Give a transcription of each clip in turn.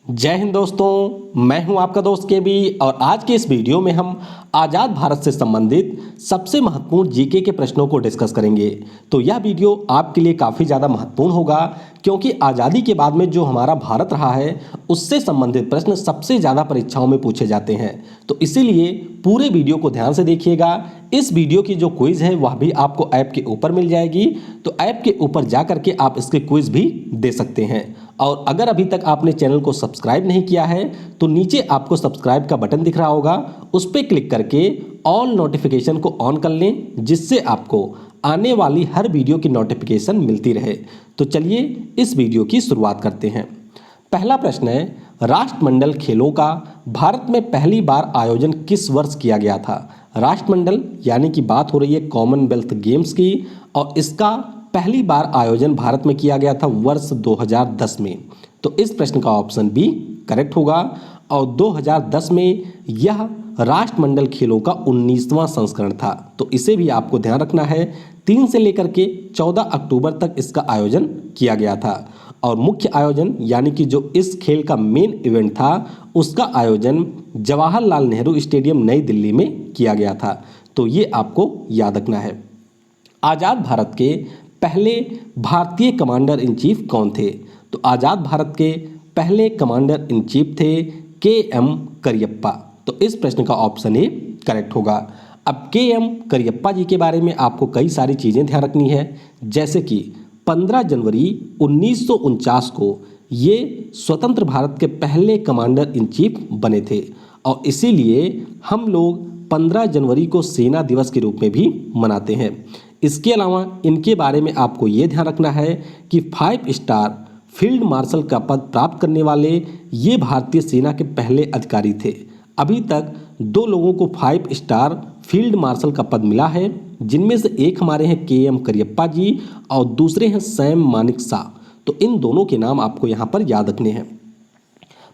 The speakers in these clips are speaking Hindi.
जय हिंद दोस्तों, मैं हूं आपका दोस्त केबी और आज के इस वीडियो में हम आज़ाद भारत से संबंधित सबसे महत्वपूर्ण जीके के प्रश्नों को डिस्कस करेंगे। तो यह वीडियो आपके लिए काफ़ी ज़्यादा महत्वपूर्ण होगा क्योंकि आज़ादी के बाद में जो हमारा भारत रहा है उससे संबंधित प्रश्न सबसे ज़्यादा परीक्षाओं में पूछे जाते हैं। तो इसीलिए पूरे वीडियो को ध्यान से देखिएगा। इस वीडियो की जो क्विज़ है वह भी आपको ऐप के ऊपर मिल जाएगी, तो ऐप के ऊपर जा करके आप इसके क्विज़ भी दे सकते हैं। और अगर अभी तक आपने चैनल को सब्सक्राइब नहीं किया है तो नीचे आपको सब्सक्राइब का बटन दिख रहा होगा, उस पर क्लिक करके ऑल नोटिफिकेशन को ऑन कर लें जिससे आपको आने वाली हर वीडियो की नोटिफिकेशन मिलती रहे। तो चलिए इस वीडियो की शुरुआत करते हैं। पहला प्रश्न है, राष्ट्रमंडल खेलों का भारत में पहली बार आयोजन किस वर्ष किया गया था? राष्ट्रमंडल यानी कि बात हो रही है कॉमनवेल्थ गेम्स की, और इसका पहली बार आयोजन भारत में किया गया था वर्ष 2010 में। तो इस प्रश्न का ऑप्शन बी करेक्ट होगा। और 2010 में यह राष्ट्रमंडल खेलों का 19वां संस्करण था। तो इसे भी आपको ध्यान रखना है। 3 से लेकर के 14 अक्टूबर तक इसका आयोजन किया गया था। और मुख्य आयोजन यानी कि जो इस खेल का मेन इवेंट था उसका आयोजन जवाहरलाल नेहरू स्टेडियम नई दिल्ली में किया गया था। तो ये आपको याद रखना है। आज़ाद भारत के पहले भारतीय कमांडर इन चीफ कौन थे? तो आज़ाद भारत के पहले कमांडर इन चीफ थे के.एम. करियप्पा। तो इस प्रश्न का ऑप्शन ए करेक्ट होगा। अब के.एम. करियप्पा जी के बारे में आपको कई सारी चीज़ें ध्यान रखनी है, जैसे कि 15 जनवरी 1949 को ये स्वतंत्र भारत के पहले कमांडर इन चीफ बने थे। और इसीलिए हम लोग 15 जनवरी को सेना दिवस के रूप में भी मनाते हैं। इसके अलावा इनके बारे में आपको ये ध्यान रखना है कि 5 स्टार फील्ड मार्शल का पद प्राप्त करने वाले ये भारतीय सेना के पहले अधिकारी थे। अभी तक 2 लोगों को 5 स्टार फील्ड मार्शल का पद मिला है, जिनमें से एक हमारे हैं के.एम. करियप्पा जी और दूसरे हैं सैम मानेकशॉ। तो इन दोनों के नाम आपको यहाँ पर याद रखने हैं।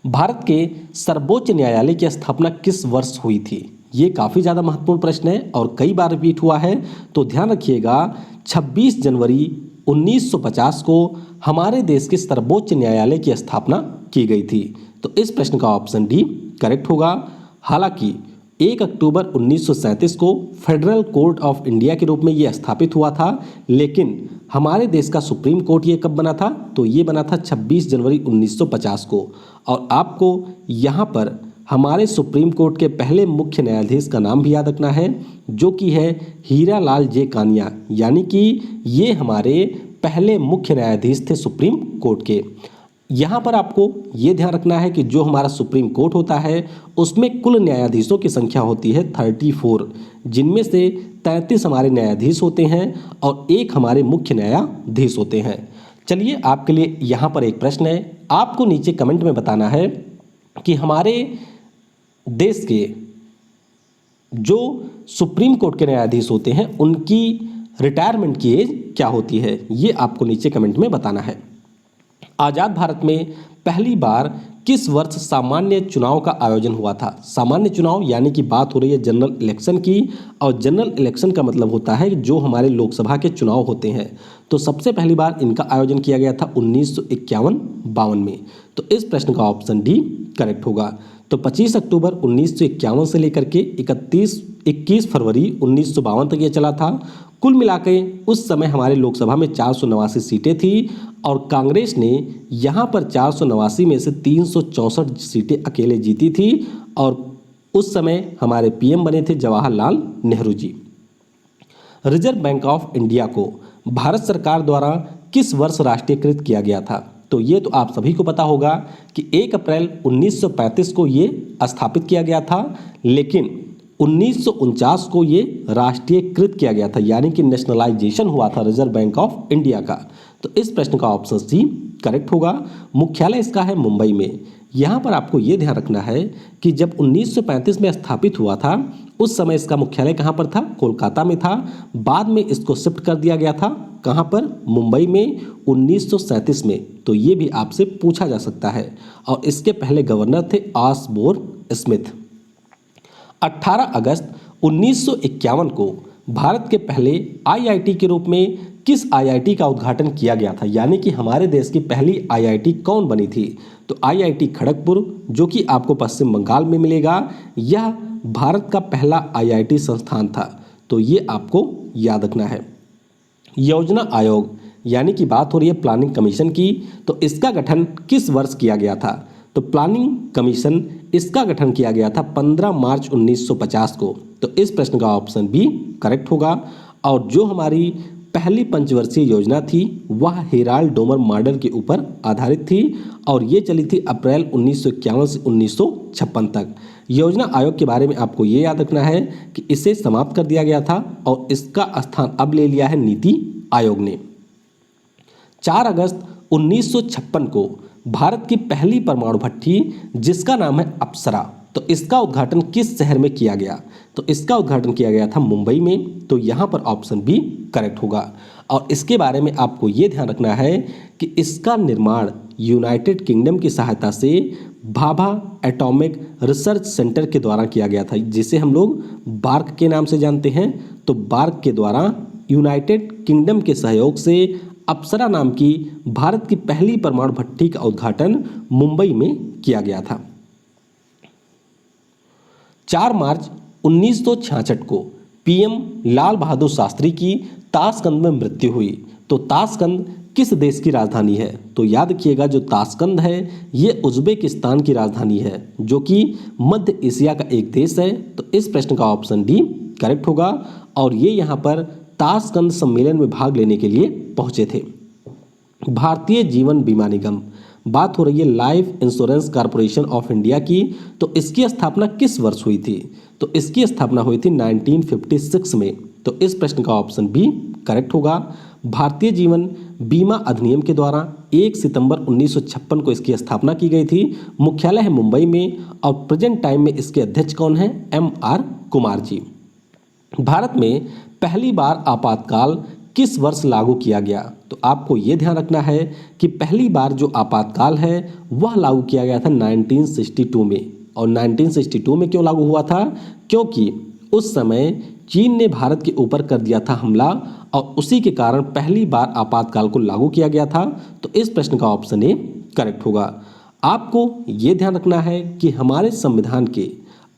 भारत के सर्वोच्च न्यायालय की स्थापना किस वर्ष हुई थी? ये काफ़ी ज़्यादा महत्वपूर्ण प्रश्न है और कई बार रिपीट हुआ है, तो ध्यान रखिएगा। 26 जनवरी 1950 को हमारे देश के सर्वोच्च न्यायालय की स्थापना की गई थी। तो इस प्रश्न का ऑप्शन डी करेक्ट होगा। हालांकि 1 अक्टूबर 1937 को फेडरल कोर्ट ऑफ इंडिया के रूप में ये स्थापित हुआ था, लेकिन हमारे देश का सुप्रीम कोर्ट ये कब बना था? तो ये बना था 26 जनवरी 1950 को। और आपको यहाँ पर हमारे सुप्रीम कोर्ट के पहले मुख्य न्यायाधीश का नाम भी याद रखना है, जो कि है हीरा लाल जे कानिया, यानी कि ये हमारे पहले मुख्य न्यायाधीश थे सुप्रीम कोर्ट के। यहाँ पर आपको ये ध्यान रखना है कि जो हमारा सुप्रीम कोर्ट होता है उसमें कुल न्यायाधीशों की संख्या होती है 34, जिनमें से 33 हमारे न्यायाधीश होते हैं और एक हमारे मुख्य न्यायाधीश होते हैं। चलिए आपके लिए यहाँ पर एक प्रश्न है, आपको नीचे कमेंट में बताना है कि हमारे देश के जो सुप्रीम कोर्ट के न्यायाधीश होते हैं उनकी रिटायरमेंट की एज क्या होती है, ये आपको नीचे कमेंट में बताना है। आज़ाद भारत में पहली बार किस वर्ष सामान्य चुनाव का आयोजन हुआ था? सामान्य चुनाव यानी कि बात हो रही है जनरल इलेक्शन की, और जनरल इलेक्शन का मतलब होता है जो हमारे लोकसभा के चुनाव होते हैं। तो सबसे पहली बार इनका आयोजन किया गया था 1951-52 में। तो इस प्रश्न का ऑप्शन डी करेक्ट होगा। तो 25 अक्टूबर 1951 से लेकर के 21 फरवरी 1952 तक ये चला था। कुल मिलाकर उस समय हमारे लोकसभा में 489 सीटें थी और कांग्रेस ने यहाँ पर 489 में से 364 सीटें अकेले जीती थी। और उस समय हमारे पीएम बने थे Jawaharlal Nehru ji. Reserve bank of India को भारत सरकार द्वारा किस वर्ष राष्ट्रीयकृत किया गया था? तो ये तो आप सभी को पता होगा कि 1 अप्रैल 1935 को ये स्थापित किया गया था, लेकिन 1949 को ये राष्ट्रीयकृत किया गया था, यानी कि नेशनलाइजेशन हुआ था रिजर्व बैंक ऑफ इंडिया का। तो इस प्रश्न का ऑप्शन सी करेक्ट होगा। मुख्यालय इसका है मुंबई में। यहाँ पर आपको ये ध्यान रखना है कि जब 1935 में स्थापित हुआ था उस समय इसका मुख्यालय कहाँ पर था? कोलकाता में था। बाद में इसको शिफ्ट कर दिया गया था कहाँ पर? मुंबई में 1937 में। तो ये भी आपसे पूछा जा सकता है। और इसके पहले गवर्नर थे ऑसबोर्न स्मिथ। 18 अगस्त 1951 को भारत के पहले आईआईटी के रूप में किस आईआईटी का उद्घाटन किया गया था, यानी कि हमारे देश की पहली आईआईटी कौन बनी थी? तो आईआईटी खड़गपुर, जो कि आपको पश्चिम बंगाल में मिलेगा, यह भारत का पहला आईआईटी संस्थान था। तो ये आपको याद रखना है। योजना आयोग, यानी कि बात हो रही है प्लानिंग कमीशन की, तो इसका गठन किस वर्ष किया गया था? तो प्लानिंग कमीशन, इसका गठन किया गया था 15 मार्च 1950 को। तो इस प्रश्न का ऑप्शन बी करेक्ट होगा। और जो हमारी पहली पंचवर्षीय योजना थी वह हेराल्ड डोमर मॉडल के ऊपर आधारित थी और ये चली थी अप्रैल 1951 से 1956 तक। योजना आयोग के बारे में आपको ये याद रखना है कि इसे समाप्त कर दिया गया था और इसका स्थान अब ले लिया है नीति आयोग ने। 4 अगस्त 1956 को भारत की पहली परमाणु भट्टी, जिसका नाम है अप्सरा, तो इसका उद्घाटन किस शहर में किया गया? तो इसका उद्घाटन किया गया था मुंबई में। तो यहाँ पर ऑप्शन बी करेक्ट होगा। और इसके बारे में आपको ये ध्यान रखना है कि इसका निर्माण यूनाइटेड किंगडम की सहायता से भाभा एटॉमिक रिसर्च सेंटर के द्वारा किया गया था, जिसे हम लोग बार्क के नाम से जानते हैं। तो बार्क के द्वारा यूनाइटेड किंगडम के सहयोग से अप्सरा नाम की भारत की पहली परमाणु भट्टी का उद्घाटन मुंबई में किया गया था। 4 मार्च 1966 को पीएम लाल बहादुर शास्त्री की ताशकंद में मृत्यु हुई। तो ताशकंद किस देश की राजधानी है? तो याद रखिएगा, जो ताशकंद है ये उज्बेकिस्तान की राजधानी है, जो कि मध्य एशिया का एक देश है। तो इस प्रश्न का ऑप्शन डी करेक्ट होगा। और ये यहाँ पर ताशकंद सम्मेलन में भाग लेने के लिए पहुंचे थे। भारतीय जीवन बीमा निगम, बात हो रही है life insurance corporation of India की, तो इसकी स्थापना किस वर्ष हुई थी? तो इसकी स्थापना हुई थी 1956 में। तो इस प्रश्न का ऑप्शन बी करेक्ट होगा। भारतीय जीवन बीमा अधिनियम के द्वारा 1 सितंबर 1956 को इसकी स्थापना की गई थी। मुख्यालय है मुंबई में और प्रेजेंट टाइम में इसके अध्यक्ष कौन है? MR कुमार जी। भारत में पहली बार आपातकाल किस वर्ष लागू किया गया? तो आपको ये ध्यान रखना है कि पहली बार जो आपातकाल है वह लागू किया गया था 1962 में। और 1962 में क्यों लागू हुआ था? क्योंकि उस समय चीन ने भारत के ऊपर कर दिया था हमला और उसी के कारण पहली बार आपातकाल को लागू किया गया था। तो इस प्रश्न का ऑप्शन ए करेक्ट होगा। आपको ये ध्यान रखना है कि हमारे संविधान के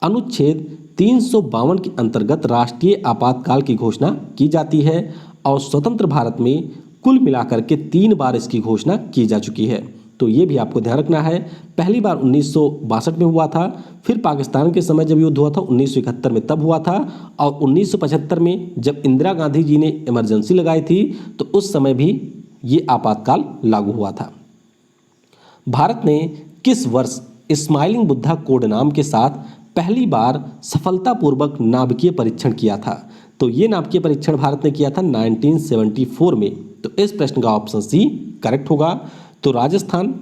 अनुच्छेद 352 के अंतर्गत राष्ट्रीय आपातकाल की घोषणा की जाती है और स्वतंत्र भारत में कुल मिलाकर के 3 बार इसकी घोषणा की जा चुकी है। तो ये भी आपको ध्यान रखना है। पहली बार 1962 में हुआ था, फिर पाकिस्तान के समय जब युद्ध हुआ था 1971 में तब हुआ था, और 1975 में जब इंदिरा गांधी जी ने इमरजेंसी लगाई थी तो उस समय भी ये आपातकाल लागू हुआ था। भारत ने किस वर्ष स्माइलिंग बुद्धा कोड नाम के साथ पहली बार सफलतापूर्वक नाभिकीय परीक्षण किया था? तो ये नाभिकीय परीक्षण भारत ने किया था 1974 में। तो इस प्रश्न का ऑप्शन सी करेक्ट होगा। तो राजस्थान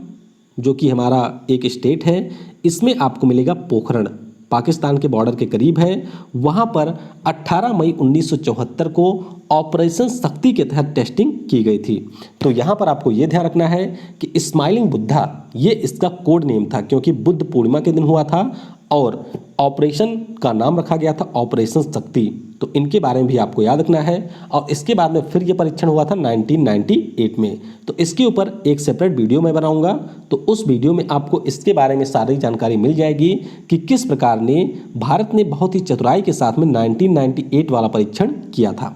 जो कि हमारा एक स्टेट है, इसमें आपको मिलेगा पोखरण, पाकिस्तान के बॉर्डर के करीब है। वहाँ पर 18 मई 1974 को ऑपरेशन शक्ति के तहत टेस्टिंग की गई थी। तो यहाँ पर आपको ये ध्यान रखना है कि स्माइलिंग बुद्धा ये इसका कोड नेम था, क्योंकि बुद्ध पूर्णिमा के दिन हुआ था और ऑपरेशन का नाम रखा गया था ऑपरेशन शक्ति। तो इनके बारे में भी आपको याद रखना है। और इसके बाद में फिर ये परीक्षण हुआ था 1998 में। तो इसके ऊपर एक सेपरेट वीडियो मैं बनाऊंगा, तो उस वीडियो में आपको इसके बारे में सारी जानकारी मिल जाएगी कि किस प्रकार ने भारत ने बहुत ही चतुराई के साथ में 1998 वाला परीक्षण किया था।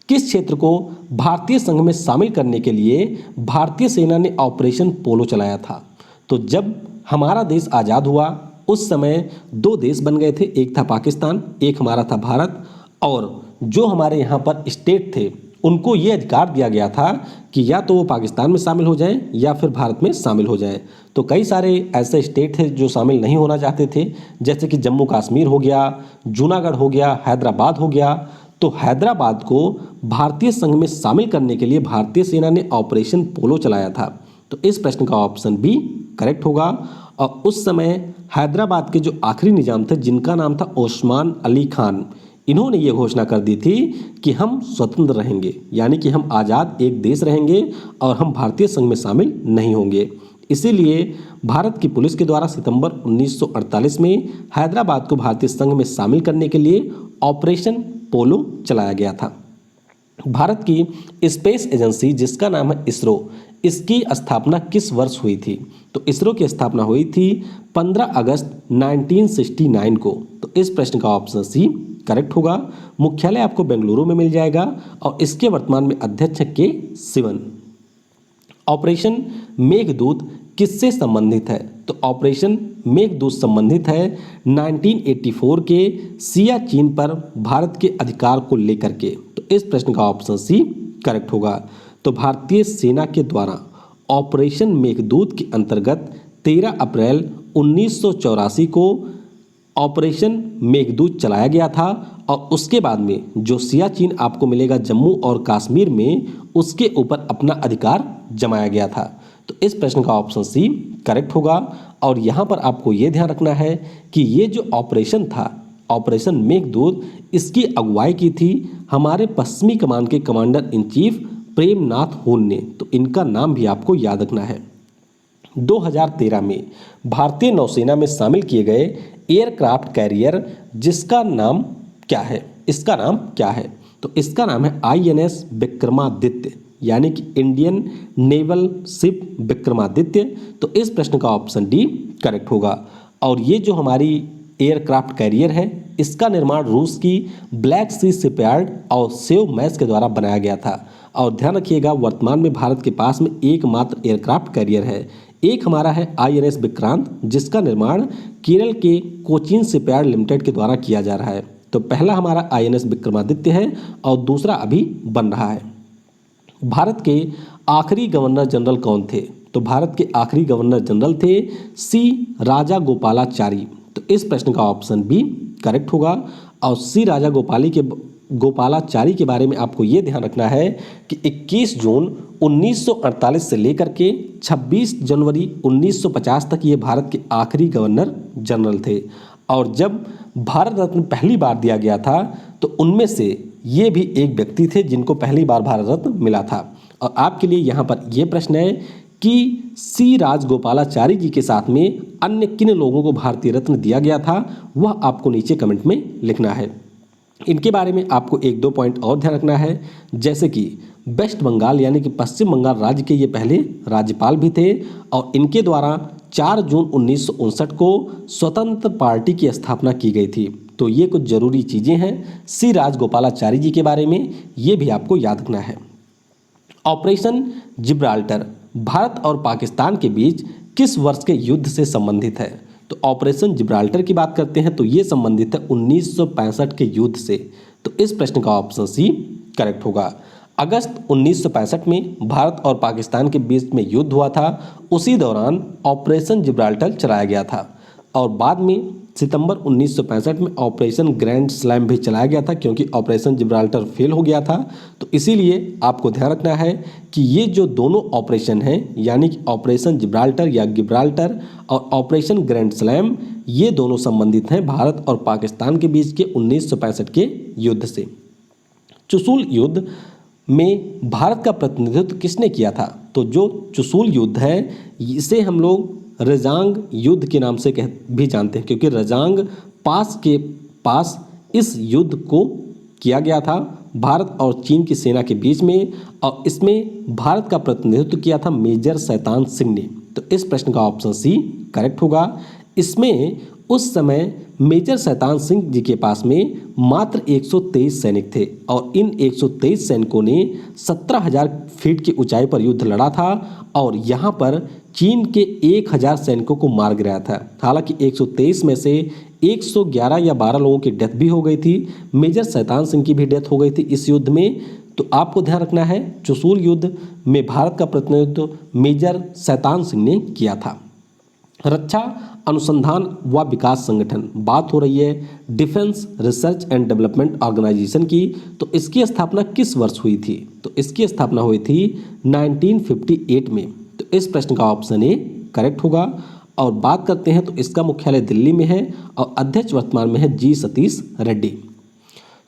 किस क्षेत्र को भारतीय संघ में शामिल करने के लिए भारतीय सेना ने ऑपरेशन पोलो चलाया था? तो जब हमारा देश आज़ाद हुआ उस समय 2 देश बन गए थे, एक था पाकिस्तान, एक हमारा था भारत। और जो हमारे यहाँ पर स्टेट थे उनको ये अधिकार दिया गया था कि या तो वो पाकिस्तान में शामिल हो जाएं या फिर भारत में शामिल हो जाएं। तो कई सारे ऐसे स्टेट थे जो शामिल नहीं होना चाहते थे, जैसे कि जम्मू कश्मीर हो गया, जूनागढ़ हो गया, हैदराबाद हो गया। तो हैदराबाद को भारतीय संघ में शामिल करने के लिए भारतीय सेना ने ऑपरेशन पोलो चलाया था। तो इस प्रश्न का ऑप्शन बी करेक्ट होगा। और उस समय हैदराबाद के जो आखिरी निजाम थे जिनका नाम था ओस्मान अली खान, इन्होंने ये घोषणा कर दी थी कि हम स्वतंत्र रहेंगे, यानी कि हम आज़ाद एक देश रहेंगे और हम भारतीय संघ में शामिल नहीं होंगे। इसीलिए भारत की पुलिस के द्वारा सितंबर 1948 में हैदराबाद को भारतीय संघ में शामिल करने के लिए ऑपरेशन पोलो चलाया गया था। भारत की स्पेस एजेंसी जिसका नाम है इसरो, इसकी स्थापना किस वर्ष हुई थी? तो इसरो की स्थापना हुई थी 15 अगस्त 1969 को। तो इस प्रश्न का ऑप्शन सी करेक्ट होगा। मुख्यालय आपको बेंगलुरु में मिल जाएगा और इसके वर्तमान में अध्यक्ष के सिवन। ऑपरेशन मेघदूत किससे संबंधित है? तो ऑपरेशन मेघदूत संबंधित है 1984 के सियाचिन पर भारत के अधिकार को लेकर के। तो इस प्रश्न का ऑप्शन सी करेक्ट होगा। तो भारतीय सेना के द्वारा ऑपरेशन मेघदूत के अंतर्गत 13 अप्रैल 1984 को ऑपरेशन मेघदूत चलाया गया था और उसके बाद में जो सियाचिन आपको मिलेगा जम्मू और कश्मीर में, उसके ऊपर अपना अधिकार जमाया गया था। तो इस प्रश्न का ऑप्शन सी करेक्ट होगा। और यहाँ पर आपको ये ध्यान रखना है कि ये जो ऑपरेशन था, ऑपरेशन मेघदूत, इसकी अगुवाई की थी हमारे पश्चिमी कमान के कमांडर इन चीफ प्रेमनाथ हून ने। तो इनका नाम भी आपको याद रखना है। 2013 में भारतीय नौसेना में शामिल किए गए एयरक्राफ्ट कैरियर जिसका नाम क्या है? इसका नाम क्या है? तो इसका नाम है INS विक्रमादित्य, यानी कि इंडियन नेवल शिप विक्रमादित्य। तो इस प्रश्न का ऑप्शन डी करेक्ट होगा। और ये जो हमारी एयरक्राफ्ट कैरियर है, इसका निर्माण रूस की ब्लैक सी शिपयार्ड और सेव मैस के द्वारा बनाया गया था। और ध्यान रखिएगा, वर्तमान में भारत के पास में एकमात्र एयरक्राफ्ट कैरियर है। एक हमारा है INS विक्रांत, जिसका निर्माण केरल के कोचीन शिपयार्ड लिमिटेड के द्वारा किया जा रहा है। तो पहला हमारा INS विक्रमादित्य है और दूसरा अभी बन रहा है। भारत के आखिरी गवर्नर जनरल कौन थे? तो भारत के आखिरी गवर्नर जनरल थे सी राजागोपालाचारी। तो इस प्रश्न का ऑप्शन बी करेक्ट होगा। और सी गोपालाचारी के बारे में आपको ये ध्यान रखना है कि 21 जून 1948 से लेकर के 26 जनवरी 1950 तक ये भारत के आखिरी गवर्नर जनरल थे। और जब भारत रत्न पहली बार दिया गया था तो उनमें से ये भी एक व्यक्ति थे जिनको पहली बार भारत रत्न मिला था। और आपके लिए यहाँ पर यह प्रश्न है कि सी राजगोपालाचारी जी के साथ में अन्य किन लोगों को भारतीय रत्न दिया गया था, वह आपको नीचे कमेंट में लिखना है। इनके बारे में आपको 1-2 पॉइंट और ध्यान रखना है, जैसे कि वेस्ट बंगाल यानी कि पश्चिम बंगाल राज्य के ये पहले राज्यपाल भी थे और इनके द्वारा 4 जून 1959 को स्वतंत्र पार्टी की स्थापना की गई थी। तो ये कुछ जरूरी चीज़ें हैं सी राजगोपालाचारी जी के बारे में, ये भी आपको याद रखना है। ऑपरेशन जिब्राल्टर भारत और पाकिस्तान के बीच किस वर्ष के युद्ध से संबंधित है? तो ऑपरेशन जिब्राल्टर की बात करते हैं तो ये संबंधित है 1965 के युद्ध से। तो इस प्रश्न का ऑप्शन सी करेक्ट होगा। अगस्त 1965 में भारत और पाकिस्तान के बीच में युद्ध हुआ था, उसी दौरान ऑपरेशन जिब्राल्टर चलाया गया था। और बाद में सितंबर 1965 में ऑपरेशन ग्रैंड स्लैम भी चलाया गया था, क्योंकि ऑपरेशन जिब्राल्टर फेल हो गया था। तो इसीलिए आपको ध्यान रखना है कि ये जो दोनों ऑपरेशन हैं, यानी कि ऑपरेशन जिब्राल्टर या गिब्राल्टर और ऑपरेशन ग्रैंड स्लैम, ये दोनों संबंधित हैं भारत और पाकिस्तान के बीच के 1965 के युद्ध से। चुशूल युद्ध में भारत का प्रतिनिधित्व किसने किया था? तो जो चुशूल युद्ध है, इसे हम लोग रजांग युद्ध के नाम से भी जानते हैं, क्योंकि रजांग पास के पास इस युद्ध को किया गया था भारत और चीन की सेना के बीच में। और इसमें भारत का प्रतिनिधित्व किया था मेजर शैतान सिंह ने। तो इस प्रश्न का ऑप्शन सी करेक्ट होगा। इसमें उस समय मेजर शैतान सिंह जी के पास में मात्र 123 सैनिक थे और इन 123 सैनिकों ने 17,000 फीट की ऊंचाई पर युद्ध लड़ा था और यहाँ पर चीन के 1,000 सैनिकों को मार गिराया था। हालांकि 123 में से 111 या 12 लोगों की डेथ भी हो गई थी। मेजर शैतान सिंह की भी डेथ हो गई थी इस युद्ध में। तो आपको ध्यान रखना है, चुशूल युद्ध में भारत का प्रतिनिधित्व मेजर शैतान सिंह ने किया था। रक्षा अनुसंधान व विकास संगठन, बात हो रही है defence research and development organisation की। तो इसकी स्थापना किस वर्ष हुई थी? तो इसकी स्थापना हुई थी 1958 में। तो इस प्रश्न का ऑप्शन ए करेक्ट होगा। और बात करते हैं तो इसका मुख्यालय दिल्ली में है और अध्यक्ष वर्तमान में है जी सतीश रेड्डी।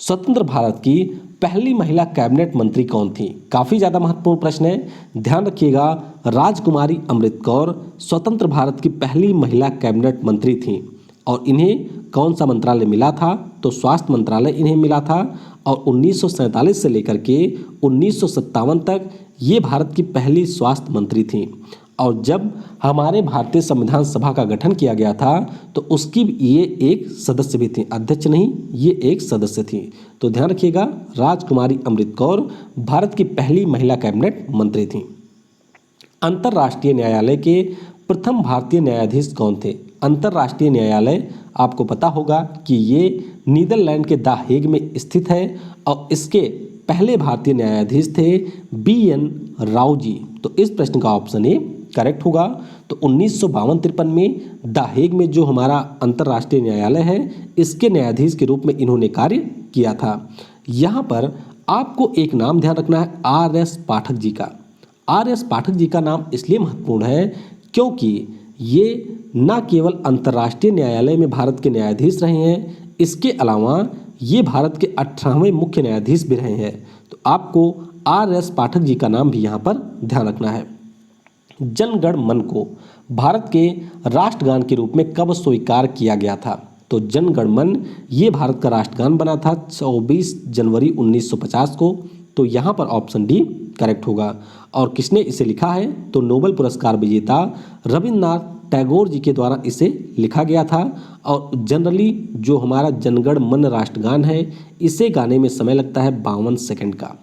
स्वतंत्र भारत की पहली महिला कैबिनेट मंत्री कौन थी? काफ़ी ज़्यादा महत्वपूर्ण प्रश्न है, ध्यान रखिएगा। राजकुमारी अमृत कौर स्वतंत्र भारत की पहली महिला कैबिनेट मंत्री थी। और इन्हें कौन सा मंत्रालय मिला था? तो स्वास्थ्य मंत्रालय इन्हें मिला था। और 1947 से लेकर के 1957 तक ये भारत की पहली स्वास्थ्य मंत्री थी। और जब हमारे भारतीय संविधान सभा का गठन किया गया था तो उसकी ये एक सदस्य भी थी, अध्यक्ष नहीं, ये एक सदस्य थी। तो ध्यान रखिएगा, राजकुमारी अमृत कौर भारत की पहली महिला कैबिनेट मंत्री थी। अंतर्राष्ट्रीय न्यायालय के प्रथम भारतीय न्यायाधीश कौन थे? अंतर्राष्ट्रीय न्यायालय आपको पता होगा कि ये नीदरलैंड के द हेग में स्थित है और इसके पहले भारतीय न्यायाधीश थे BN राव जी। तो इस प्रश्न का ऑप्शन ए करेक्ट होगा। तो 1952-53 में द हेग में जो हमारा अंतर्राष्ट्रीय न्यायालय है इसके न्यायाधीश के रूप में इन्होंने कार्य किया था। यहाँ पर आपको एक नाम ध्यान रखना है RS पाठक जी का। RS पाठक जी का नाम इसलिए महत्वपूर्ण है क्योंकि ये न केवल अंतर्राष्ट्रीय न्यायालय में भारत के न्यायाधीश रहे हैं, इसके अलावा ये भारत के 18वें मुख्य न्यायाधीश भी रहे हैं। तो आपको RS पाठक जी का नाम भी यहाँ पर ध्यान रखना है। जन गण मन को भारत के राष्ट्रगान के रूप में कब स्वीकार किया गया था? तो जन गण मन ये भारत का राष्ट्रगान बना था 24 जनवरी 1950 को। तो यहाँ पर ऑप्शन डी करेक्ट होगा। और किसने इसे लिखा है? तो नोबेल पुरस्कार विजेता रविन्द्रनाथ टैगोर जी के द्वारा इसे लिखा गया था। और जनरली जो हमारा जनगण मन राष्ट्रगान है इसे गाने में समय लगता है 52 सेकंड का।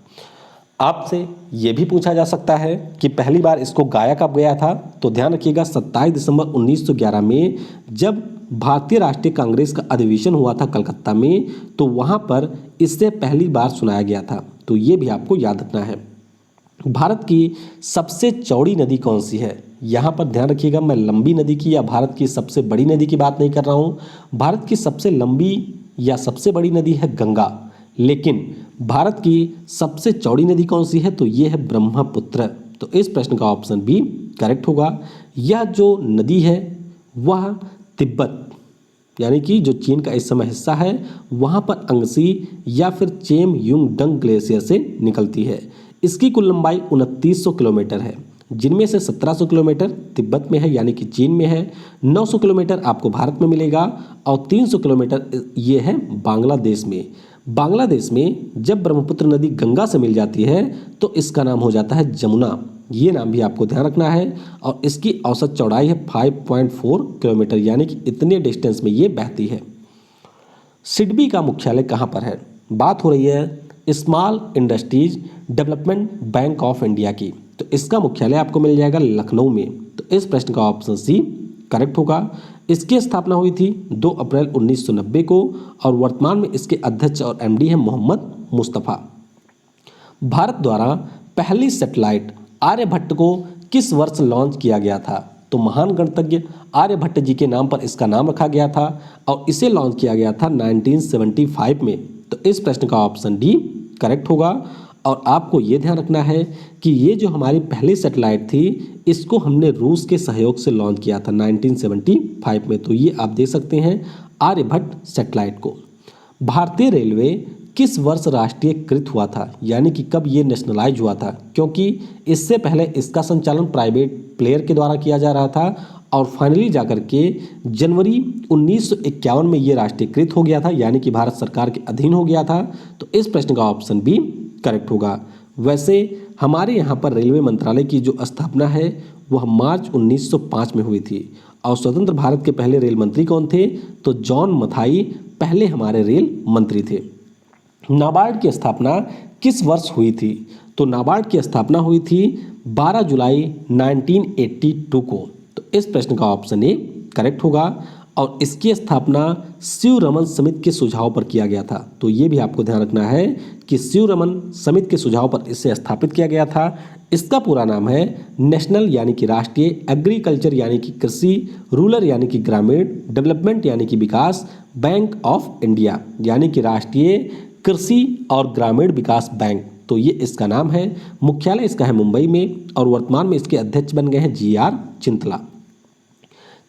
आपसे ये भी पूछा जा सकता है कि पहली बार इसको गाया कब गया था? तो ध्यान रखिएगा 27 दिसंबर 1911 में जब भारतीय राष्ट्रीय कांग्रेस का अधिवेशन हुआ था कलकत्ता में, तो वहाँ पर इससे पहली बार सुनाया गया था। तो ये भी आपको याद रखना है। भारत की सबसे चौड़ी नदी कौन सी है? यहाँ पर ध्यान रखिएगा, मैं लंबी नदी की या भारत की सबसे बड़ी नदी की बात नहीं कर रहा हूँ। भारत की सबसे लंबी या सबसे बड़ी नदी है गंगा, लेकिन भारत की सबसे चौड़ी नदी कौन सी है? तो ये है ब्रह्मपुत्र। तो इस प्रश्न का ऑप्शन बी करेक्ट होगा। यह जो नदी है वह तिब्बत यानी कि जो चीन का इस समय हिस्सा है वहाँ पर अंगसी या फिर चेम युंग डंग ग्लेशियर से निकलती है। इसकी कुल लंबाई 2900 किलोमीटर है, जिनमें से 1700 किलोमीटर तिब्बत में है यानी कि चीन में है, 900 किलोमीटर आपको भारत में मिलेगा और 300 किलोमीटर ये है बांग्लादेश में। बांग्लादेश में जब ब्रह्मपुत्र नदी गंगा से मिल जाती है तो इसका नाम हो जाता है जमुना। ये नाम भी आपको ध्यान रखना है। और इसकी औसत चौड़ाई है 5.4 किलोमीटर यानी कि इतने डिस्टेंस में ये बहती है। सिडबी का मुख्यालय कहाँ पर है? बात हो रही है small industries development bank of India की। तो इसका मुख्यालय आपको मिल जाएगा लखनऊ में। तो इस प्रश्न का ऑप्शन सी करेक्ट होगा। इसकी स्थापना हुई थी 2 अप्रैल 1990 को और वर्तमान में इसके अध्यक्ष और MD हैं मोहम्मद मुस्तफ़ा। भारत द्वारा पहली सैटेलाइट आर्यभट्ट को किस वर्ष लॉन्च किया गया था? तो महान गणितज्ञ आर्यभट्ट जी के नाम पर इसका नाम रखा गया था और इसे लॉन्च किया गया था 1975 में। तो इस प्रश्न का ऑप्शन डी करेक्ट होगा। और आपको ये ध्यान रखना है कि ये जो हमारी पहली सैटेलाइट थी इसको हमने रूस के सहयोग से लॉन्च किया था 1975 में। तो ये आप देख सकते हैं आर्यभट्ट सैटेलाइट को। भारतीय रेलवे किस वर्ष राष्ट्रीयकृत हुआ था यानी कि कब ये नेशनलाइज हुआ था? क्योंकि इससे पहले इसका संचालन प्राइवेट प्लेयर के द्वारा किया जा रहा था और फाइनली जाकर के जनवरी 1951 में ये राष्ट्रीयकृत हो गया था यानी कि भारत सरकार के अधीन हो गया था। तो इस प्रश्न का ऑप्शन बी करेक्ट होगा। वैसे हमारे यहाँ पर रेलवे मंत्रालय की जो स्थापना है वह मार्च 1905 में हुई थी। और स्वतंत्र भारत के पहले रेल मंत्री कौन थे? तो जॉन मथाई पहले हमारे रेल मंत्री थे। नाबार्ड की स्थापना किस वर्ष हुई थी? तो नाबार्ड की स्थापना हुई थी 12 जुलाई 1982 को। तो इस प्रश्न का ऑप्शन ए करेक्ट होगा। और इसकी स्थापना शिव रमन समिति के सुझाव पर किया गया था। तो ये भी आपको ध्यान रखना है कि शिव रमन समिति के सुझाव पर इसे स्थापित किया गया था। इसका पूरा नाम है नेशनल यानी कि राष्ट्रीय, एग्रीकल्चर यानी कि कृषि, रूरल यानी कि ग्रामीण, डेवलपमेंट यानी कि विकास, बैंक ऑफ इंडिया यानी कि राष्ट्रीय कृषि और ग्रामीण विकास बैंक। तो ये इसका नाम है। मुख्यालय इसका है मुंबई में और वर्तमान में इसके अध्यक्ष बन गए हैं GR चिंतला।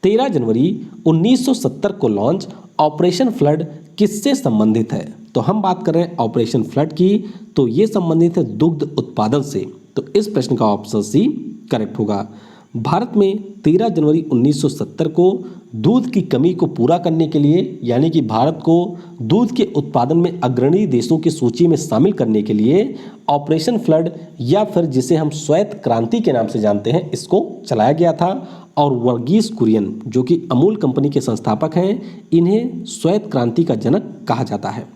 13 जनवरी 1970 को लॉन्च ऑपरेशन फ्लड किससे संबंधित है? तो हम बात कर रहे हैं ऑपरेशन फ्लड की। तो ये संबंधित है दुग्ध उत्पादन से। तो इस प्रश्न का ऑप्शन सी करेक्ट होगा। भारत में 13 जनवरी 1970 को दूध की कमी को पूरा करने के लिए, यानी कि भारत को दूध के उत्पादन में अग्रणी देशों की सूची में शामिल करने के लिए ऑपरेशन फ्लड, या फिर जिसे हम श्वेत क्रांति के नाम से जानते हैं, इसको चलाया गया था। और वर्गीस कुरियन, जो कि अमूल कंपनी के संस्थापक हैं, इन्हें श्वेत क्रांति का जनक कहा जाता है।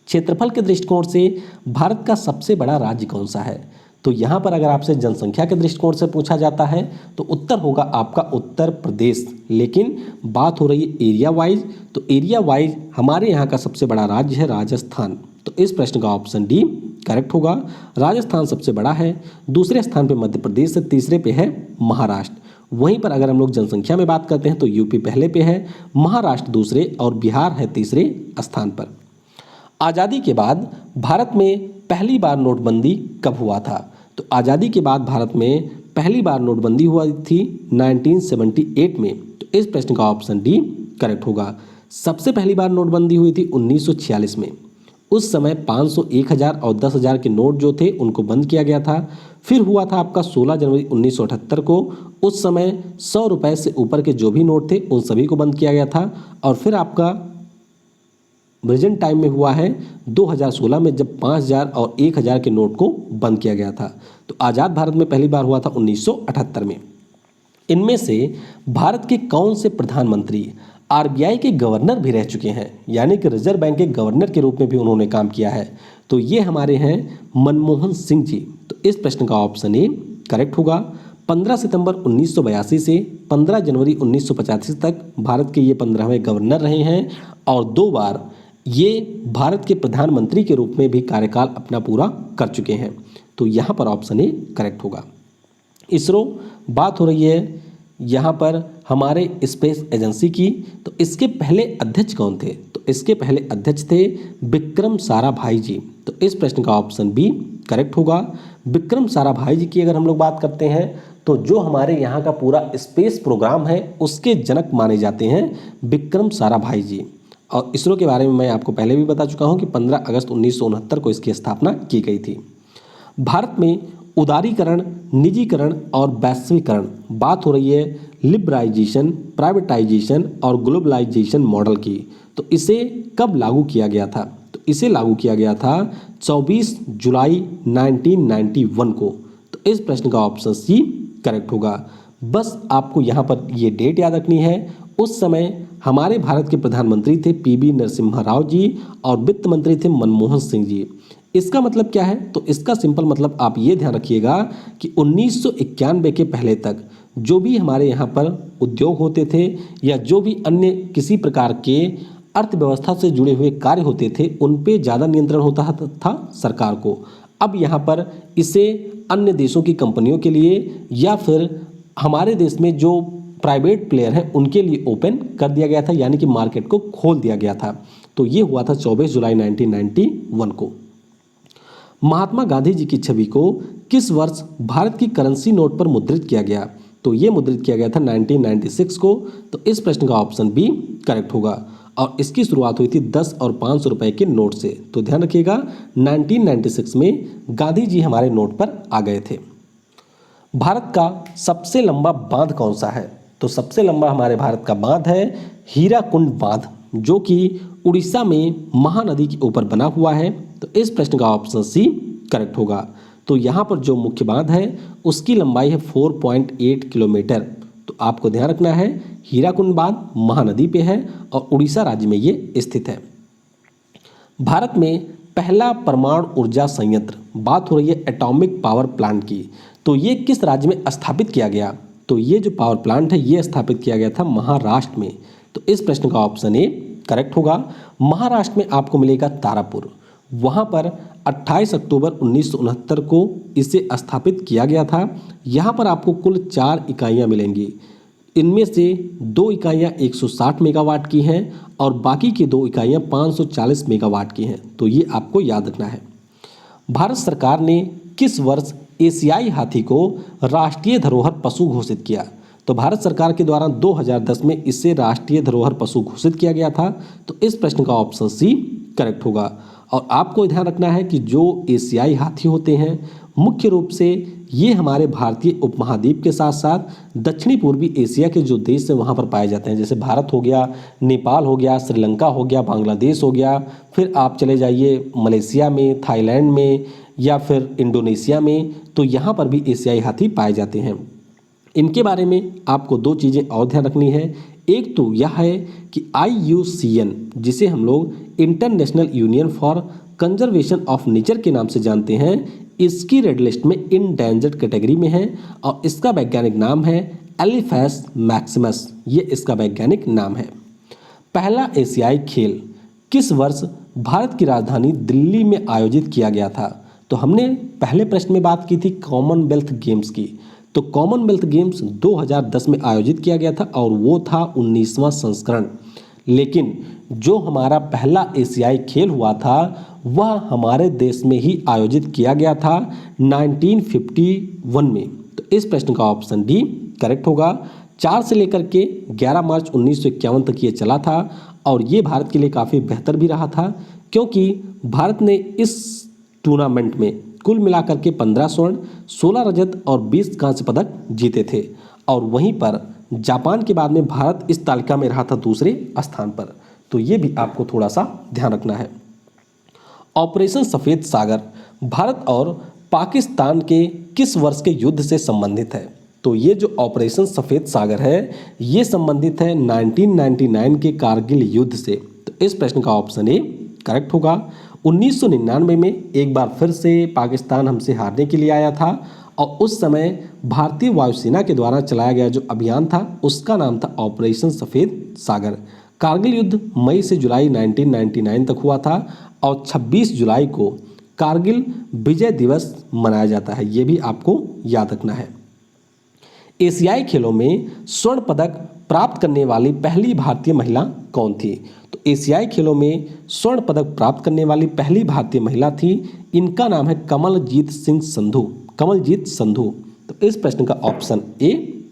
क्षेत्रफल के दृष्टिकोण से भारत का सबसे बड़ा राज्य कौन सा है? तो यहाँ पर अगर आपसे जनसंख्या के दृष्टिकोण से पूछा जाता है तो उत्तर होगा आपका उत्तर प्रदेश। लेकिन बात हो रही है एरिया वाइज, तो एरिया वाइज हमारे यहाँ का सबसे बड़ा राज्य है राजस्थान। तो इस प्रश्न का ऑप्शन डी करेक्ट होगा। राजस्थान सबसे बड़ा है, दूसरे स्थान पे मध्य प्रदेश है, तीसरे पे है महाराष्ट्र। वहीं पर अगर हम लोग जनसंख्या में बात करते हैं तो यूपी पहले पे है, महाराष्ट्र दूसरे और बिहार है तीसरे स्थान पर। आज़ादी के बाद भारत में पहली बार नोटबंदी कब हुआ था? तो आज़ादी के बाद भारत में पहली बार नोटबंदी हुआ थी 1978 में। तो इस प्रश्न का ऑप्शन डी करेक्ट होगा। सबसे पहली बार नोटबंदी हुई थी 1946 में। उस समय 500, 1000 और 10,000 के नोट जो थे उनको बंद किया गया था। फिर हुआ था आपका 16 जनवरी 1978 को। उस समय 100 रुपये से ऊपर के जो भी नोट थे उन सभी को बंद किया गया था। और फिर आपका प्रेजेंट टाइम में हुआ है 2016 में, जब 5000 और 1000 के नोट को बंद किया गया था। तो आज़ाद भारत में पहली बार हुआ था 1978 में। इनमें से भारत के कौन से प्रधानमंत्री आरबीआई के गवर्नर भी रह चुके हैं, यानी कि रिजर्व बैंक के गवर्नर के रूप में भी उन्होंने काम किया है? तो ये हमारे हैं मनमोहन सिंह जी। तो इस प्रश्न का ऑप्शन ए करेक्ट होगा। 15 सितंबर 1982 से 15 जनवरी 1985 तक भारत के ये 15वें गवर्नर रहे हैं और 2 बार ये भारत के प्रधानमंत्री के रूप में भी कार्यकाल अपना पूरा कर चुके हैं। तो यहाँ पर ऑप्शन ए करेक्ट होगा। इसरो, बात हो रही है यहाँ पर हमारे स्पेस एजेंसी की। तो इसके पहले अध्यक्ष कौन थे? तो इसके पहले अध्यक्ष थे विक्रम साराभाई जी। तो इस प्रश्न का ऑप्शन बी करेक्ट होगा। विक्रम साराभाई जी की अगर हम लोग बात करते हैं तो जो हमारे यहाँ का पूरा स्पेस प्रोग्राम है उसके जनक माने जाते हैं विक्रम साराभाई जी। और इसरो के बारे में मैं आपको पहले भी बता चुका हूँ कि 15 अगस्त 1969 को इसकी स्थापना की गई थी। भारत में उदारीकरण, निजीकरण और वैश्वीकरण, बात हो रही है लिबराइजेशन, प्राइवेटाइजेशन और ग्लोबलाइजेशन मॉडल की। तो इसे कब लागू किया गया था? तो इसे लागू किया गया था 24 जुलाई 1991 को। तो इस प्रश्न का ऑप्शन सी करेक्ट होगा। बस आपको यहाँ पर ये डेट याद रखनी है। उस समय हमारे भारत के प्रधानमंत्री थे पीवी नरसिम्हा राव जी और वित्त मंत्री थे मनमोहन सिंह जी। इसका मतलब क्या है? तो इसका सिंपल मतलब आप ये ध्यान रखिएगा कि 1991 के पहले तक जो भी हमारे यहाँ पर उद्योग होते थे या जो भी अन्य किसी प्रकार के अर्थव्यवस्था से जुड़े हुए कार्य होते थे उन पे ज़्यादा नियंत्रण होता था सरकार को। अब यहाँ पर इसे अन्य देशों की कंपनियों के लिए या फिर हमारे देश में जो प्राइवेट प्लेयर हैं उनके लिए ओपन कर दिया गया था, यानी कि मार्केट को खोल दिया गया था। तो ये हुआ था 24 जुलाई 1991 को। महात्मा गांधी जी की छवि को किस वर्ष भारत की करेंसी नोट पर मुद्रित किया गया? तो ये मुद्रित किया गया था 1996 को। तो इस प्रश्न का ऑप्शन बी करेक्ट होगा। और इसकी शुरुआत हुई थी 10 और 500 रुपए के नोट से। तो ध्यान रखिएगा 1996 में गांधी जी हमारे नोट पर आ गए थे। भारत का सबसे लंबा बांध कौन सा है? तो सबसे लंबा हमारे भारत का बांध है हीराकुंड बांध, जो कि उड़ीसा में महानदी के ऊपर बना हुआ है। तो इस प्रश्न का ऑप्शन सी करेक्ट होगा। तो यहाँ पर जो मुख्य बांध है उसकी लंबाई है 4.8 किलोमीटर। तो आपको ध्यान रखना है हीराकुंड बांध महानदी पे है और उड़ीसा राज्य में ये स्थित है। भारत में पहला परमाणु ऊर्जा संयंत्र, बात हो रही है एटॉमिक पावर प्लांट की, तो ये किस राज्य में स्थापित किया गया? तो ये जो पावर प्लांट है ये स्थापित किया गया था महाराष्ट्र में। तो इस प्रश्न का ऑप्शन ए करेक्ट होगा। महाराष्ट्र में आपको मिलेगा तारापुर। वहाँ पर 28 अक्टूबर 1969 को इसे स्थापित किया गया था। यहाँ पर आपको कुल 4 इकाइयाँ मिलेंगी। इनमें से 2 इकाइयाँ 160 मेगावाट की हैं और बाकी की 2 इकाइयाँ 540 मेगावाट की हैं। तो ये आपको याद रखना है। भारत सरकार ने किस वर्ष एशियाई हाथी को राष्ट्रीय धरोहर पशु घोषित किया? तो भारत सरकार के द्वारा 2010 में इसे राष्ट्रीय धरोहर पशु घोषित किया गया था। तो इस प्रश्न का ऑप्शन सी करेक्ट होगा। और आपको ध्यान रखना है कि जो एशियाई हाथी होते हैं मुख्य रूप से ये हमारे भारतीय उपमहाद्वीप के साथ साथ दक्षिणी पूर्वी एशिया के जो देश है वहाँ पर पाए जाते हैं, जैसे भारत हो गया, नेपाल हो गया, श्रीलंका हो गया, बांग्लादेश हो गया, फिर आप चले जाइए मलेशिया में, थाईलैंड में या फिर इंडोनेशिया में, तो यहाँ पर भी एशियाई हाथी पाए जाते हैं। इनके बारे में आपको दो चीज़ें और ध्यान रखनी है। एक तो यह है कि IUCN, जिसे हम लोग international union for conservation of nature के नाम से जानते हैं, इसकी रेड लिस्ट में इंडेंजर्ड कैटेगरी में है और इसका वैज्ञानिक नाम है एलिफेस मैक्सिमस। ये इसका वैज्ञानिक नाम है। पहला एशियाई खेल किस वर्ष भारत की राजधानी दिल्ली में आयोजित किया गया था? तो हमने पहले प्रश्न में बात की थी कॉमनवेल्थ गेम्स की, तो कॉमनवेल्थ गेम्स 2010 में आयोजित किया गया था और वो था 19वां संस्करण। लेकिन जो हमारा पहला एशियाई खेल हुआ था वह हमारे देश में ही आयोजित किया गया था 1951 में। तो इस प्रश्न का ऑप्शन डी करेक्ट होगा। 4 से लेकर के 11 मार्च 1951 तक ये चला था और ये भारत के लिए काफ़ी बेहतर भी रहा था, क्योंकि भारत ने इस टूर्नामेंट में कुल मिलाकर के 15 स्वर्ण, 16 रजत और 20 कांस्य पदक जीते थे। और वहीं पर जापान के बाद में भारत इस तालिका में रहा था दूसरे स्थान पर। तो ये भी आपको थोड़ा सा ध्यान रखना है। ऑपरेशन सफ़ेद सागर भारत और पाकिस्तान के किस वर्ष के युद्ध से संबंधित है? तो ये जो ऑपरेशन सफ़ेद सागर है ये संबंधित है 1999 के कारगिल युद्ध से। तो इस प्रश्न का ऑप्शन ए करेक्ट होगा। 1999 में एक बार फिर से पाकिस्तान हमसे हारने के लिए आया था और उस समय भारतीय वायुसेना के द्वारा चलाया गया जो अभियान था उसका नाम था ऑपरेशन सफ़ेद सागर। कारगिल युद्ध मई से जुलाई 1999 तक हुआ था और 26 जुलाई को कारगिल विजय दिवस मनाया जाता है, ये भी आपको याद रखना है। एशियाई खेलों में स्वर्ण पदक प्राप्त करने वाली पहली भारतीय महिला कौन थी? तो एशियाई खेलों में स्वर्ण पदक प्राप्त करने वाली पहली भारतीय महिला थी, इनका नाम है कमलजीत सिंह संधू, कमलजीत संधू। तो इस प्रश्न का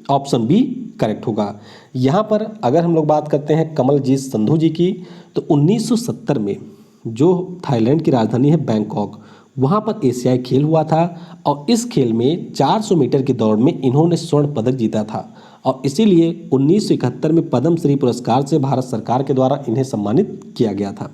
ऑप्शन बी करेक्ट होगा। यहाँ पर अगर हम लोग बात करते हैं कमलजीत संधू जी की, तो 1970 में जो थाईलैंड की राजधानी है बैंकॉक, वहाँ पर एशियाई खेल हुआ था और इस खेल में 400 मीटर की दौड़ में इन्होंने स्वर्ण पदक जीता था और इसीलिए 1971 में पद्मश्री पुरस्कार से भारत सरकार के द्वारा इन्हें सम्मानित किया गया था।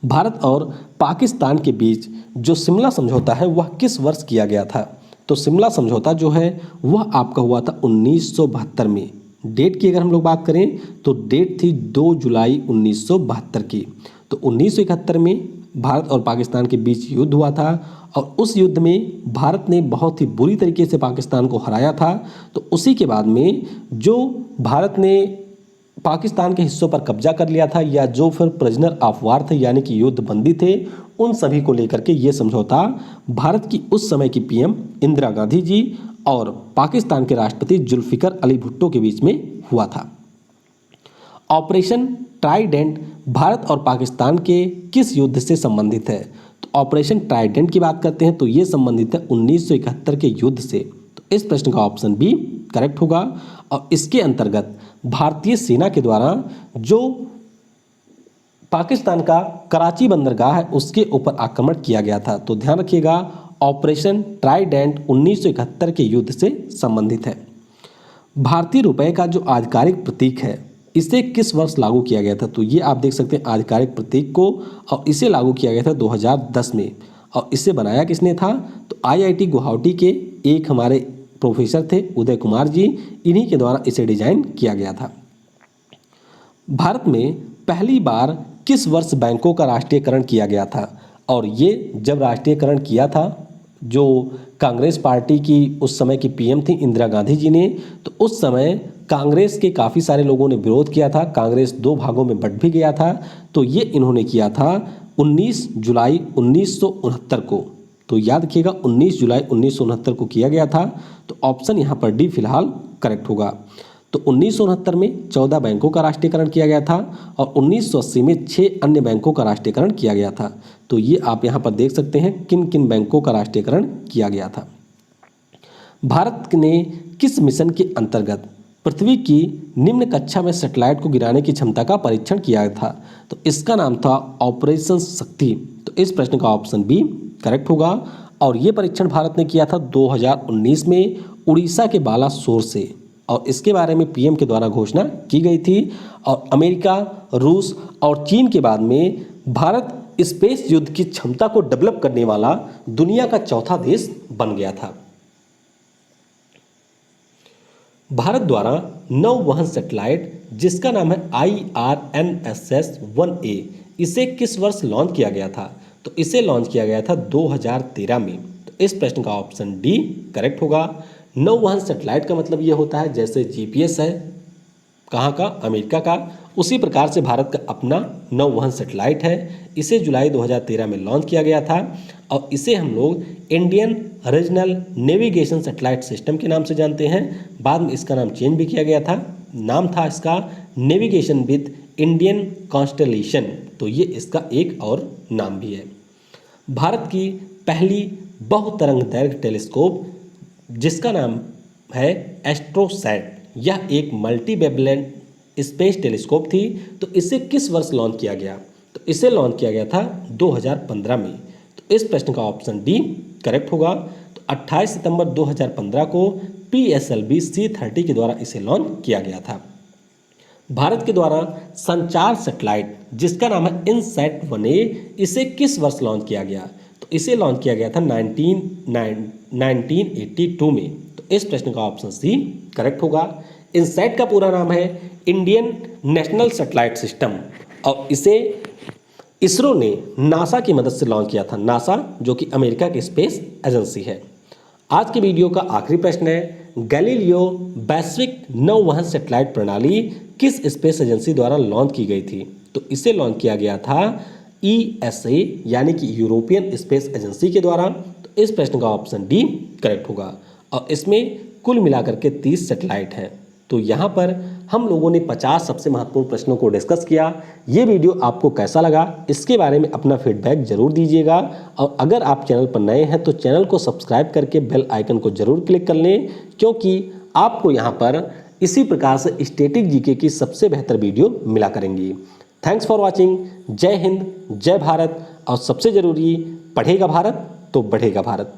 भारत और पाकिस्तान के बीच जो शिमला समझौता है वह किस वर्ष किया गया था? तो शिमला समझौता जो है वह आपका हुआ था 1972 में। डेट की अगर हम लोग बात करें तो डेट थी 2 जुलाई 1972 की। तो 1971 में भारत और पाकिस्तान के बीच युद्ध हुआ था और उस युद्ध में भारत ने बहुत ही बुरी तरीके से पाकिस्तान को हराया था। तो उसी के बाद में जो भारत ने पाकिस्तान के हिस्सों पर कब्जा कर लिया था या जो फिर प्रिजनर ऑफ वार थे यानी कि युद्ध बंदी थे, उन सभी को लेकर के ये समझौता भारत की उस समय की पीएम इंदिरा गांधी जी और पाकिस्तान के राष्ट्रपति जुल्फिकर अली भुट्टो के बीच में हुआ था। ऑपरेशन ट्राइडेंट भारत और पाकिस्तान के किस युद्ध से संबंधित है? तो ऑपरेशन ट्राइडेंट की बात करते हैं तो ये संबंधित है 1971 के युद्ध से। तो इस प्रश्न का ऑप्शन बी करेक्ट होगा और इसके अंतर्गत भारतीय सेना के द्वारा जो पाकिस्तान का कराची बंदरगाह है उसके ऊपर आक्रमण किया गया था। तो ध्यान रखिएगा ऑपरेशन ट्राइडेंट 1971 के युद्ध से संबंधित है। भारतीय रुपए का जो आधिकारिक प्रतीक है इसे किस वर्ष लागू किया गया था? तो ये आप देख सकते हैं आधिकारिक प्रतीक को, और इसे लागू किया गया था 2010 में। और इसे बनाया किसने था? तो IIT गुवाहाटी के एक हमारे प्रोफेसर थे उदय कुमार जी, इन्हीं के द्वारा इसे डिजाइन किया गया था। भारत में पहली बार किस वर्ष बैंकों का राष्ट्रीयकरण किया गया था? और ये जब राष्ट्रीयकरण किया था जो कांग्रेस पार्टी की उस समय की पीएम थी इंदिरा गांधी जी ने, तो उस समय कांग्रेस के काफ़ी सारे लोगों ने विरोध किया था, कांग्रेस 2 भागों में बंट भी गया था। तो ये इन्होंने किया था 19 जुलाई 1969 को। तो याद रखिएगा 19 जुलाई 1969 को किया गया था। तो ऑप्शन यहाँ पर डी फिलहाल करेक्ट होगा। तो 1969 में 14 बैंकों का राष्ट्रीयकरण किया गया था और 1980 में 6 अन्य बैंकों का राष्ट्रीयकरण किया गया था। तो ये आप यहाँ पर देख सकते हैं किन किन बैंकों का राष्ट्रीयकरण किया गया था। भारत ने किस मिशन के अंतर्गत पृथ्वी की निम्न कक्षा में सैटेलाइट को गिराने की क्षमता का परीक्षण किया था? तो इसका नाम था ऑपरेशन शक्ति। तो इस प्रश्न का ऑप्शन बी करेक्ट होगा। और ये परीक्षण भारत ने किया था 2019 में उड़ीसा के बालासोर से, और इसके बारे में पीएम के द्वारा घोषणा की गई थी। और अमेरिका, रूस और चीन के बाद में भारत स्पेस युद्ध की क्षमता को डेवलप करने वाला दुनिया का चौथा देश बन गया था। भारत द्वारा नौवहन सैटेलाइट जिसका नाम है IRNSS-1A, इसे किस वर्ष लॉन्च किया गया था? तो इसे लॉन्च किया गया था 2013 में। तो इस प्रश्न का ऑप्शन डी करेक्ट होगा। नौवहन सैटेलाइट का मतलब ये होता है जैसे जीपीएस है कहाँ का, अमेरिका का, उसी प्रकार से भारत का अपना नौवहन सैटेलाइट है। इसे जुलाई 2013 में लॉन्च किया गया था और इसे हम लोग Indian regional navigation satellite system के नाम से जानते हैं। बाद में इसका नाम चेंज भी किया गया था, नाम था इसका नेविगेशन विद इंडियन कॉन्स्टेलेशन, तो ये इसका एक और नाम भी है। भारत की पहली बहुतरंगदैर्घ्य टेलीस्कोप जिसका नाम है एस्ट्रोसैट, यह एक मल्टी वेवलेंथ स्पेस टेलीस्कोप थी। तो इसे किस वर्ष लॉन्च किया गया? तो इसे लॉन्च किया गया था 2015 में। तो इस प्रश्न का ऑप्शन डी करेक्ट होगा। तो 28 सितंबर 2015 को PSLV C30 के द्वारा इसे लॉन्च किया गया था। भारत के द्वारा संचार सैटेलाइट जिसका नाम है INSAT-1A, इसे किस वर्ष लॉन्च किया गया? तो इसे लॉन्च किया गया था 1982 में। तो इस प्रश्न का ऑप्शन सी करेक्ट होगा। INSAT का पूरा नाम है इंडियन नेशनल सैटेलाइट सिस्टम और इसे इसरो ने नासा की मदद से लॉन्च किया था। नासा जो कि अमेरिका की स्पेस एजेंसी है। आज के वीडियो का आखिरी प्रश्न है, गैलीलियो वैश्विक नौवहन सैटेलाइट प्रणाली किस स्पेस एजेंसी द्वारा लॉन्च की गई थी? तो इसे लॉन्च किया गया था ESA यानी कि यूरोपियन स्पेस एजेंसी के द्वारा। तो इस प्रश्न का ऑप्शन डी करेक्ट होगा और इसमें कुल मिलाकर के 30 सैटेलाइट हैं। तो यहाँ पर हम लोगों ने 50 सबसे महत्वपूर्ण प्रश्नों को डिस्कस किया। ये वीडियो आपको कैसा लगा इसके बारे में अपना फीडबैक जरूर दीजिएगा और अगर आप चैनल पर नए हैं तो चैनल को सब्सक्राइब करके बेल आइकन को जरूर क्लिक कर लें, क्योंकि आपको यहाँ पर इसी प्रकार से स्टैटिक जीके की सबसे बेहतर वीडियो मिला करेंगी। Thanks for watching. जय हिंद, जय भारत और सबसे ज़रूरी, पढ़ेगा भारत तो बढ़ेगा भारत।